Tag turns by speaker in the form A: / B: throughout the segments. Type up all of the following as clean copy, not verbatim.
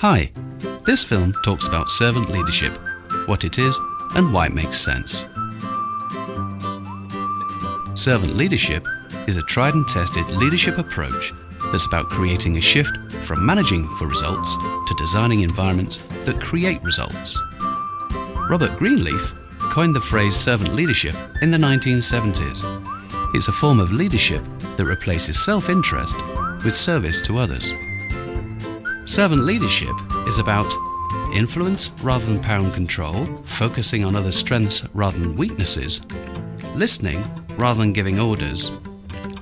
A: Hi, this film talks about servant leadership, what it is and why it makes sense. Servant leadership is a tried and tested leadership approach that's about creating a shift from managing for results to designing environments that create results. Robert Greenleaf coined the phrase servant leadership in the 1970s. It's a form of leadership that replaces self-interest with service to others. Servant leadership is about influence rather than power and control, focusing on others' strengths rather than weaknesses, listening rather than giving orders,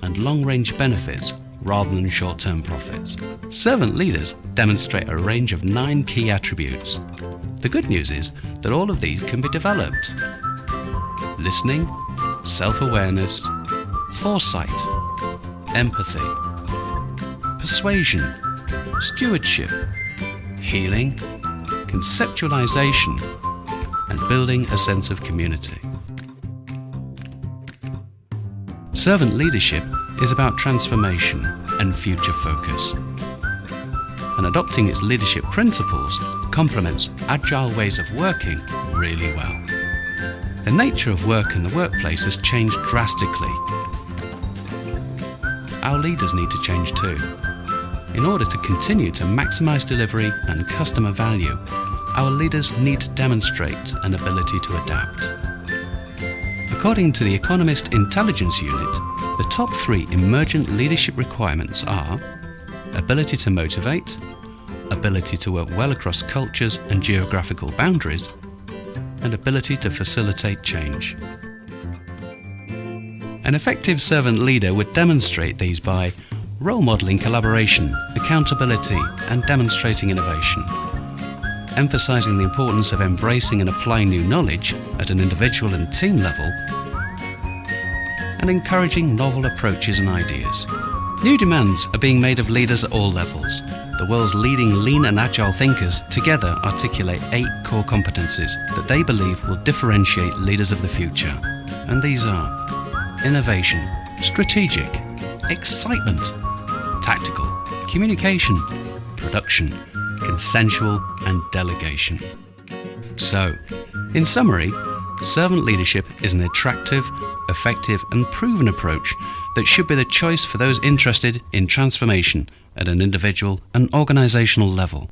A: and long-range benefits rather than short-term profits. Servant leaders demonstrate a range of 9 key attributes. The good news is that all of these can be developed. Listening, self-awareness, foresight, empathy, persuasion, stewardship, healing, conceptualization, and building a sense of community. Servant leadership is about transformation and future focus. And adopting its leadership principles complements agile ways of working really well. The nature of work in the workplace has changed drastically. Our leaders need to change too. In order to continue to maximize delivery and customer value, our leaders need to demonstrate an ability to adapt. According to the Economist Intelligence Unit, the top 3 emergent leadership requirements are ability to motivate, ability to work well across cultures and geographical boundaries, and ability to facilitate change. An effective servant leader would demonstrate these by role modeling collaboration, accountability, and demonstrating innovation, emphasizing the importance of embracing and applying new knowledge at an individual and team level, and encouraging novel approaches and ideas. New demands are being made of leaders at all levels. The world's leading lean and agile thinkers together articulate 8 core competencies that they believe will differentiate leaders of the future. And these are innovation, strategic, excitement, tactical, communication, production, consensual, and delegation. So, in summary, servant leadership is an attractive, effective, and proven approach that should be the choice for those interested in transformation at an individual and organisational level.